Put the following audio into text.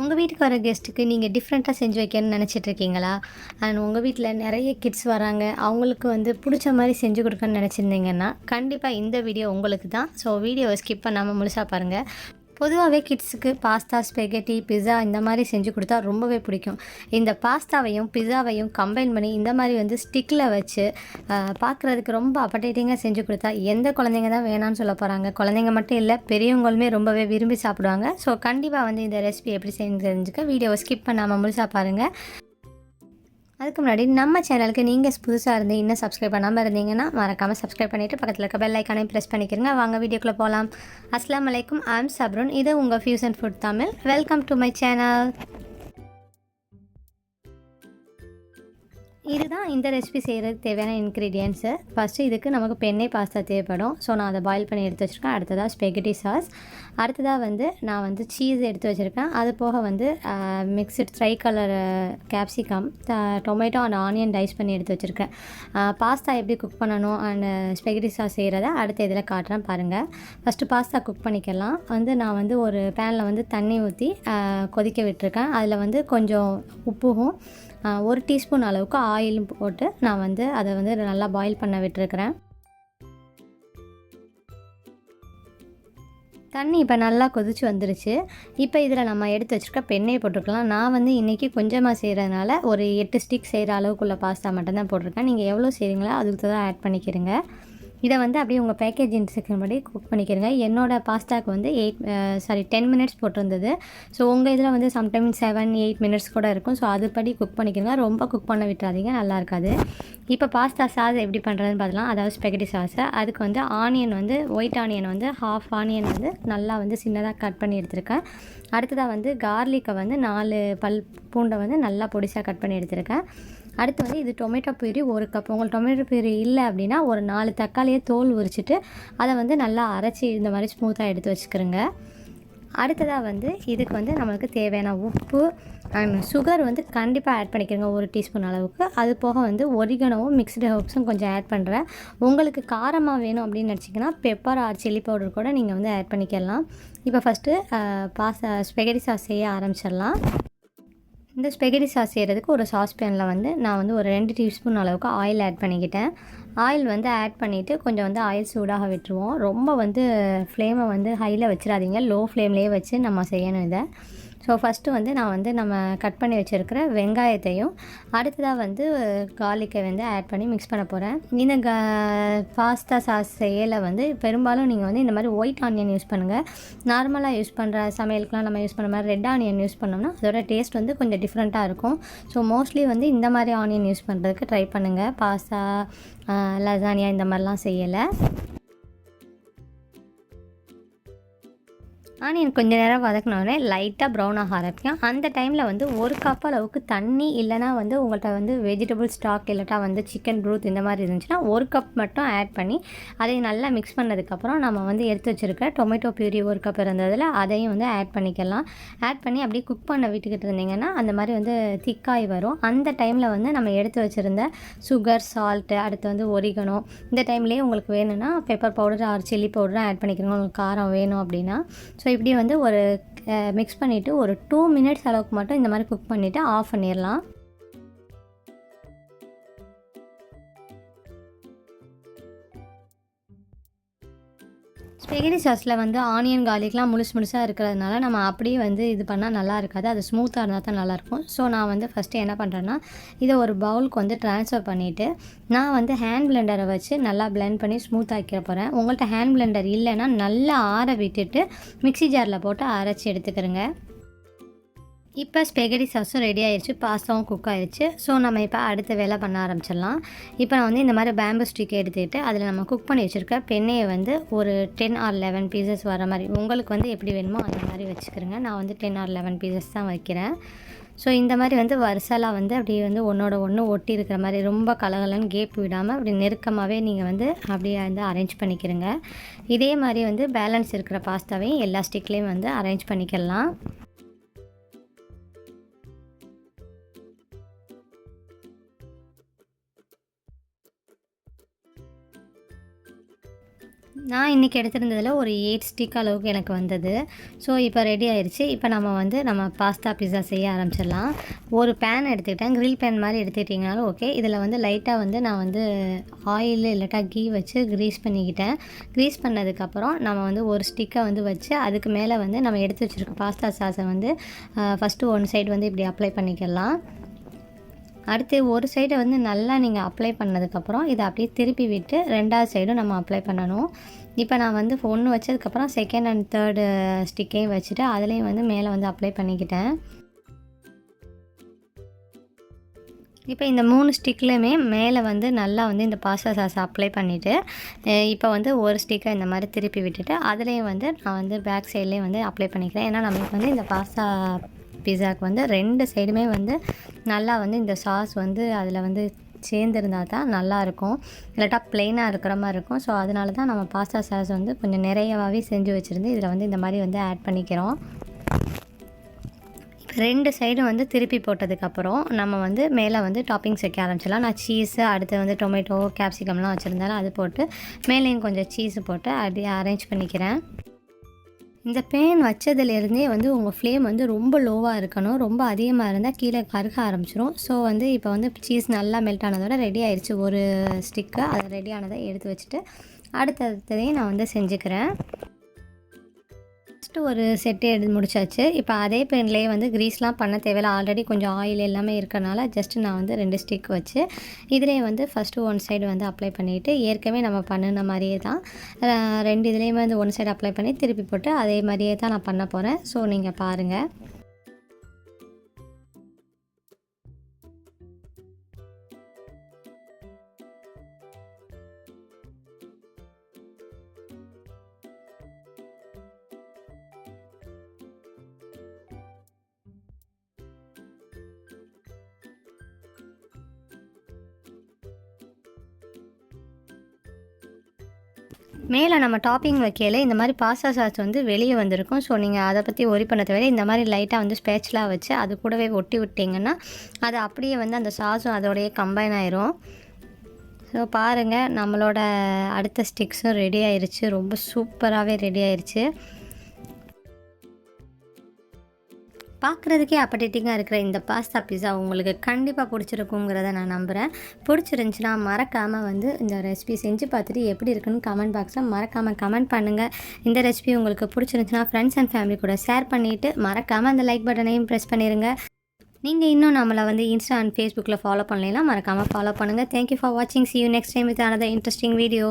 உங்கள் வீட்டுக்கு வர கெஸ்ட்டுக்கு நீங்கள் டிஃப்ரெண்ட்டாக செஞ்சு வைக்கணும்னு நினச்சிட்டு இருக்கீங்களா? அண்ட் உங்கள் வீட்டில் நிறைய கிட்ஸ் வராங்க. அவங்களுக்கு வந்து பிடிச்ச மாதிரி செஞ்சு கொடுக்கணும்னு நினச்சிருந்தீங்கன்னா, கண்டிப்பாக இந்த வீடியோ உங்களுக்கு தான். ஸோ வீடியோவை ஸ்கிப் பண்ணாமல் முழுசாக பாருங்கள். பொதுவாகவே கிட்ஸுக்கு பாஸ்தா, ஸ்பெகட்டி, பிஸா இந்த மாதிரி செஞ்சு கொடுத்தா ரொம்பவே பிடிக்கும். இந்த பாஸ்தாவையும் பிஸாவையும் கம்பைன் பண்ணி இந்த மாதிரி வந்து ஸ்டிக்கில் வச்சு பார்க்குறதுக்கு ரொம்ப அப்படைட்டிங்காக செஞ்சு கொடுத்தா எந்த குழந்தைங்க தான் வேணான்னு சொல்ல போகிறாங்க. குழந்தைங்க மட்டும் இல்லை, பெரியவங்களுமே ரொம்பவே விரும்பி சாப்பிடுவாங்க. ஸோ கண்டிப்பாக வந்து இந்த ரெசிபி எப்படி தெரிஞ்சுக்க வீடியோவை ஸ்கிப் பண்ணாமல் முழுசாக பாருங்கள். அதுக்கு முன்னாடி நம்ம சேனலுக்கு நீங்கள் புதுசாக இருந்து இன்னும் சப்ஸ்கிரைப் பண்ணாமல் இருந்தீங்கன்னா மறக்காமல் சப்ஸ்கிரைப் பண்ணிவிட்டு பக்கத்தில் இருக்க பெல் ஐக்கானையும் ப்ரெஸ் பண்ணிக்கிறங்க. வாங்க வீடியோக்குள்ளே போகலாம். அஸ்ஸலாமு அலைக்கும், ஐம் சப்ருன். இது உங்கள் fusion food Tamil. Welcome to my channel. இதுதான் இந்த ரெசிபி செய்கிறதுக்கு தேவையான இன்க்ரீடியன்ட்ஸு. ஃபஸ்ட்டு இதுக்கு நமக்கு பெண்ணே பாஸ்தா தேவைப்படும். ஸோ நான் அதை பாயில் பண்ணி எடுத்து வச்சுருக்கேன். அடுத்ததாக ஸ்பெகட்டி சாஸ். அடுத்ததாக வந்து நான் வந்து சீஸ் எடுத்து வச்சுருக்கேன். அது போக வந்து mixed dry colour capsicum, tomato and onion dice பண்ணி எடுத்து வச்சுருக்கேன். பாஸ்தா எப்படி குக் பண்ணணும் அண்ட் ஸ்பெகட்டி சாஸ் செய்கிறத அடுத்த இதில் காட்டுறேன் பாருங்கள். ஃபஸ்ட்டு பாஸ்தா குக் பண்ணிக்கலாம். நான் வந்து ஒரு பேனில் வந்து தண்ணி ஊற்றி கொதிக்க விட்டுருக்கேன். அதில் வந்து கொஞ்சம் உப்பும் 1 டீஸ்பூன் அளவுக்கு ஆயிலும் போட்டு நான் வந்து அதை வந்து நல்லா பாயில் பண்ண விட்டுருக்கிறேன். தண்ணி இப்போ நல்லா கொதிச்சு வந்துருச்சு. இப்போ இதில் நம்ம எடுத்து வச்சுருக்க பெண்ணை போட்டுருக்கலாம். நான் வந்து இன்றைக்கி கொஞ்சமாக செய்கிறதுனால ஒரு 8 ஸ்டிக் செய்கிற அளவுக்குள்ள பாஸ்தா மட்டும்தான் போட்டிருக்கேன். நீங்கள் எவ்வளோ செய்கிறீங்களோ அதுக்கு தான் ஆட் பண்ணிக்கிறீங்க. இதை வந்து அப்படியே உங்கள் பேக்கேஜ் இன்ஸ்ட்ரக்ஷன் படி குக் பண்ணிக்கிறங்க. என்னோடய பாஸ்தாவுக்கு வந்து 10 மினிட்ஸ் போட்டிருந்தது. ஸோ உங்கள் இதில் வந்து சம்டைம்ஸ் 7-8 மினிட்ஸ் கூட இருக்கும். ஸோ அதுபடி குக் பண்ணிக்கிறங்க. ரொம்ப குக் பண்ண விட்டுறாதீங்க, நல்லா இருக்காது. இப்போ பாஸ்தா சாஸ் எப்படி பண்ணுறதுன்னு பார்க்கலாம். அதாவது ஸ்பெகட்டி சாஸை அதுக்கு வந்து ஆனியன் வந்து ஒயிட் ஆனியன் வந்து ஹாஃப் ஆனியன் வந்து நல்லா வந்து சின்னதாக கட் பண்ணி எடுத்துருக்கேன். அடுத்ததாக வந்து கார்லிக்கை வந்து 4 பல் பூண்டை வந்து நல்லா பொடிசாக கட் பண்ணி எடுத்துருக்கேன். அடுத்து வந்து இது டொமேட்டோ பியூரி 1 கப். உங்களுக்கு டொமேட்டோ பியூரி இல்லை அப்படின்னா ஒரு 4 தக்காளியை தோல் உரிச்சிட்டு அதை வந்து நல்லா அரைச்சி இந்த மாதிரி ஸ்மூத்தாக எடுத்து வச்சுக்கிறோங்க. அடுத்ததாக வந்து இதுக்கு வந்து நம்மளுக்கு தேவையான உப்பு அண்ட் சுகர் வந்து கண்டிப்பாக ஆட் பண்ணிக்கிறோங்க 1 டீஸ்பூன் அளவுக்கு. அது போக வந்து ஒரிகனோவும் மிக்ஸ்டு ஹர்ப்ஸும் கொஞ்சம் ஆட் பண்ணுறேன். உங்களுக்கு காரமாக வேணும் அப்படின்னு நினச்சிங்கன்னா பெப்பர் ஆர் சில்லி பவுடர் கூட நீங்கள் வந்து ஆட் பண்ணிக்கலாம். இப்போ ஃபஸ்ட்டு ஸ்பெகட்டி சாஸ் செய்ய ஆரம்பிச்சிடலாம். இந்த ஸ்பெகட்டி சாஸ் செய்கிறதுக்கு ஒரு சாஸ்பேனில் வந்து நான் வந்து ஒரு 2 டீஸ்பூன் அளவுக்கு ஆயில் ஆட் பண்ணிக்கிட்டேன். ஆயில் வந்து ஆட் பண்ணிவிட்டு கொஞ்சம் வந்து ஆயில் சூடாக விட்டுருவோம். ரொம்ப வந்து ஃப்ளேமை வந்து ஹையில் வச்சிடாதீங்க, லோ ஃப்ளேம்லேயே வச்சு நம்ம செய்யணும் இதை. ஸோ ஃபஸ்ட்டு வந்து நான் வந்து நம்ம கட் பண்ணி வச்சுருக்கிற வெங்காயத்தையும் அடுத்ததாக வந்து கார்லிக்கை வந்து ஆட் பண்ணி மிக்ஸ் பண்ண போகிறேன். இந்த பாஸ்தா சாஸ் செய்யலை வந்து பெரும்பாலும் நீங்கள் வந்து இந்த மாதிரி ஒயிட் ஆனியன் யூஸ் பண்ணுங்கள். நார்மலாக யூஸ் பண்ணுற சமையலுக்குலாம் நம்ம யூஸ் பண்ணுற மாதிரி ரெட் ஆனியன் யூஸ் பண்ணோம்னா அதோட டேஸ்ட் வந்து கொஞ்சம் டிஃப்ரெண்ட்டாக இருக்கும். ஸோ மோஸ்ட்லி வந்து இந்த மாதிரி ஆனியன் யூஸ் பண்ணுறதுக்கு ட்ரை பண்ணுங்கள். பாஸ்தா, லசானியா இந்த மாதிரிலாம் செய்யலை. ஆனியன் கொஞ்சம் நேரம் வதக்கினோடனே லைட்டாக ப்ரௌன் ஆக ஆரம்பிக்கும். அந்த டைமில் வந்து 1 கப் அளவுக்கு தண்ணி, இல்லைனா வந்து உங்கள்கிட்ட வந்து வெஜிடபிள் ஸ்டாக் இல்லாட்டா வந்து சிக்கன் ப்ரூத் இந்த மாதிரி இருந்துச்சுன்னா 1 கப் மட்டும் ஆட் பண்ணி அதை நல்லா மிக்ஸ் பண்ணதுக்கப்புறம் நம்ம வந்து எடுத்து வச்சுருக்க டொமேட்டோ பியூரி 1 கப் இருந்ததில் அதையும் வந்து ஆட் பண்ணிக்கலாம். ஆட் பண்ணி அப்படியே குக் பண்ண விட்டுக்கிட்டு இருந்தீங்கன்னா அந்த மாதிரி வந்து திக்காய் வரும். அந்த டைமில் வந்து நம்ம எடுத்து வச்சுருந்த சுகர், சால்ட்டு, அடுத்து வந்து ஒரிகனோ, இந்த டைம்லேயே உங்களுக்கு வேணும்னா பெப்பர் பவுடர் ஆர் சில்லி பவுடரும் ஆட் பண்ணிக்கணும் உங்களுக்கு காரம் வேணும் அப்படின்னா. ஸோ இப்படி வந்து ஒரு மிக்ஸ் பண்ணிவிட்டு ஒரு 2 மினிட்ஸ் அளவுக்கு மட்டும் இந்த மாதிரி குக் பண்ணிவிட்டு ஆஃப் பண்ணிடலாம். ஸ்பெகட்டி சாஸில் வந்து ஆனியன் கார்லிக்லாம் முழுசாக இருக்கிறதுனால நம்ம அப்படியே வந்து இது பண்ணால் நல்லா இருக்காது. அது ஸ்மூத்தாக இருந்தால் தான் நல்லாயிருக்கும். ஸோ நான் வந்து ஃபஸ்ட்டு என்ன பண்ணுறேன்னா இதை ஒரு பவுலுக்கு வந்து ட்ரான்ஸ்ஃபர் பண்ணிவிட்டு நான் வந்து ஹேண்ட் பிளெண்டரை வச்சு நல்லா பிளெண்ட் பண்ணி ஸ்மூத் ஆக்கிற போகிறேன். உங்கள்கிட்ட ஹேண்ட் பிளெண்டர் இல்லைன்னா நல்லா ஆற விட்டுட்டு மிக்ஸி ஜாரில் போட்டு அரைச்சி எடுத்துக்கிறேங்க. இப்போ ஸ்பெகட்டி சாஸும் ரெடி ஆயிடுச்சு, பாஸ்தாவும் குக் ஆயிடுச்சு. ஸோ நம்ம இப்போ அடுத்த வேலை பண்ண ஆரம்பிச்சிடலாம். இப்போ நான் வந்து இந்த மாதிரி பேம்பு ஸ்டிக்கை எடுத்துக்கிட்டு அதில் நம்ம குக் பண்ணி வச்சுருக்க பெண்ணையை வந்து ஒரு 10 ஆர் 11 பீசஸ் வர மாதிரி உங்களுக்கு வந்து எப்படி வேணுமோ அந்த மாதிரி வச்சுக்கிறேங்க. நான் வந்து 10 ஆர் 11 பீசஸ் தான் வைக்கிறேன். ஸோ இந்த மாதிரி வந்து வரிசலாக வந்து அப்படியே வந்து ஒன்றோட ஒன்று ஒட்டி இருக்கிற மாதிரி ரொம்ப கலகலன்னு கேப் விடாமல் அப்படி நெருக்கமாகவே நீங்கள் வந்து அப்படியே வந்து அரேஞ்ச் பண்ணிக்கிறங்க. இதே மாதிரி வந்து பேலன்ஸ் இருக்கிற பாஸ்தாவையும் எல்லா ஸ்டிக்லேயும் வந்து அரேஞ்ச் பண்ணிக்கலாம். நான் இன்றைக்கி எடுத்திருந்ததில் ஒரு 8 ஸ்டிக் அளவுக்கு எனக்கு வந்தது. ஸோ இப்போ ரெடி ஆயிடுச்சு. இப்போ நம்ம பாஸ்தா பிஸா செய்ய ஆரம்பிச்சிடலாம். ஒரு பேன் எடுத்துக்கிட்டேன். கிரில் பேன் மாதிரி எடுத்துக்கிட்டிங்கனாலும் ஓகே. இதில் வந்து லைட்டாக வந்து நான் வந்து ஆயில் இல்லாட்டா கீ வச்சு க்ரீஸ் பண்ணிக்கிட்டேன். க்ரீஸ் பண்ணதுக்கப்புறம் நம்ம வந்து ஒரு ஸ்டிக்கை வந்து வச்சு அதுக்கு மேலே வந்து நம்ம எடுத்து வச்சுருக்க பாஸ்தா சாஸை வந்து ஃபஸ்ட்டு ஒன் சைடு வந்து இப்படி அப்ளை பண்ணிக்கலாம். அடுத்து ஒரு சைடை வந்து நல்லா நீங்கள் அப்ளை பண்ணதுக்கப்புறம் இதை அப்படியே திருப்பி விட்டு 2வது சைடும் நம்ம அப்ளை பண்ணணும். இப்போ நான் வந்து ஒன்று வச்சதுக்கப்புறம் செகண்ட் அண்ட் தேர்டு ஸ்டிக்கையும் வச்சுட்டு அதுலேயும் வந்து மேலே வந்து அப்ளை பண்ணிக்கிட்டேன். இப்போ இந்த 3 ஸ்டிக்லையுமே மேலே வந்து நல்லா வந்து இந்த பாஸ்தா சாஸை அப்ளை பண்ணிவிட்டு இப்போ வந்து ஒரு ஸ்டிக்கை இந்த மாதிரி திருப்பி விட்டுட்டு அதுலேயும் வந்து நான் வந்து பேக் சைட்லேயும் வந்து அப்ளை பண்ணிக்கிறேன். ஏன்னா நமக்கு வந்து இந்த பாஸ்தா பிஸாவுக்கு வந்து 2 சைடுமே வந்து நல்லா வந்து இந்த சாஸ் வந்து அதில் வந்து சேர்ந்துருந்தால் தான் நல்லாயிருக்கும். இல்லாட்டா ப்ளெயினாக இருக்கிற மாதிரி இருக்கும். ஸோ அதனால தான் நம்ம பாஸ்தா சாஸ் வந்து கொஞ்சம் நிறையவாகவே செஞ்சு வச்சுருந்து இதில் வந்து இந்த மாதிரி வந்து ஆட் பண்ணிக்கிறோம். 2 சைடும் வந்து திருப்பி போட்டதுக்கப்புறம் நம்ம வந்து மேலே வந்து டாப்பிங்ஸ் வைக்க ஆரம்பிச்சிடலாம். நான் சீஸு அடுத்து வந்து டொமேட்டோ கேப்சிகம்லாம் வச்சுருந்தாலும் அது போட்டு மேலேயும் கொஞ்சம் சீஸு போட்டு அப்படியே அரேஞ்ச் பண்ணிக்கிறேன். இந்த பேன் வச்சதுலேருந்தே வந்து உங்கள் ஃப்ளேம் வந்து ரொம்ப லோவாக இருக்கணும். ரொம்ப அதிகமாக இருந்தால் கீழே கருக ஆரம்பிச்சிடும். ஸோ வந்து இப்போ வந்து சீஸ் நல்லா மெல்ட் ஆனதோட ரெடி ஆயிடுச்சு ஒரு ஸ்டிக்கு. அதை ரெடி ஆனதை எடுத்து வச்சுட்டு அடுத்ததையும் நான் வந்து செஞ்சுக்கிறேன். ஃபஸ்ட்டு ஒரு செட்டு எடுத்து முடிச்சாச்சு. இப்போ அதே பேன்லேயே வந்து க்ரீஸ்லாம் பண்ண தேவையில்ல. ஆல்ரெடி கொஞ்சம் ஆயில் எல்லாமே இருக்கறனால ஜஸ்ட்டு நான் வந்து 2 ஸ்டிக் வச்சு இதிலே வந்து ஃபஸ்ட்டு ஒன் சைடு வந்து அப்ளை பண்ணிவிட்டு ஏற்கனவே நம்ம பண்ணின மாதிரியே தான் 2 இதுலேயுமே வந்து ஒன் சைடு அப்ளை பண்ணி திருப்பி போட்டு அதே மாதிரியே தான் நான் பண்ண போகிறேன். ஸோ நீங்கள் பாருங்கள். மேலே நம்ம டாப்பிங் வைக்கையில் இந்த மாதிரி பாஸ்தா சாஸ் வந்து வெளியே வந்திருக்கும். ஸோ நீங்கள் அதை பற்றி ஒரி பண்ண தேவையில்லை. இந்த மாதிரி லைட்டாக வந்து ஸ்பேட்ச்லாம் வச்சு அது கூடவே ஒட்டி விட்டிங்கன்னா அது அப்படியே வந்து அந்த சாஸும் அதோடையே கம்பைன் ஆயிரும். ஸோ பாருங்கள், நம்மளோட அடுத்த ஸ்டிக்ஸும் ரெடி ஆயிடுச்சு. ரொம்ப சூப்பராகவே ரெடி ஆயிடுச்சு. பார்க்குறதுக்கே அப்படைட்டிங்காக இருக்கிற இந்த பாஸ்தா பிஸா உங்களுக்கு கண்டிப்பாக பிடிச்சிருக்குங்கிறத நான் நம்புகிறேன். பிடிச்சிருந்துச்சின்னா மறக்காமல் வந்து இந்த ரெசிபி செஞ்சு பார்த்துட்டு எப்படி இருக்குன்னு கமெண்ட் பாக்ஸில் மறக்காமல் கமெண்ட் பண்ணுங்கள். இந்த ரெசிபி உங்களுக்கு பிடிச்சிருந்துச்சுன்னா ஃப்ரெண்ட்ஸ் அண்ட் ஃபேமிலி கூட ஷேர் பண்ணிவிட்டு மறக்காமல் அந்த லைக் பட்டனையும் ப்ரெஸ் பண்ணிடுங்க. நீங்கள் இன்னும் நம்மளை வந்து இன்ஸ்டா அண்ட் ஃபேஸ்புக்கில் ஃபாலோ பண்ணலைன்னா மறக்காமல் ஃபாலோ பண்ணுங்கள். தேங்க்யூ ஃபார் வாட்சிங். See you next time with another interesting video.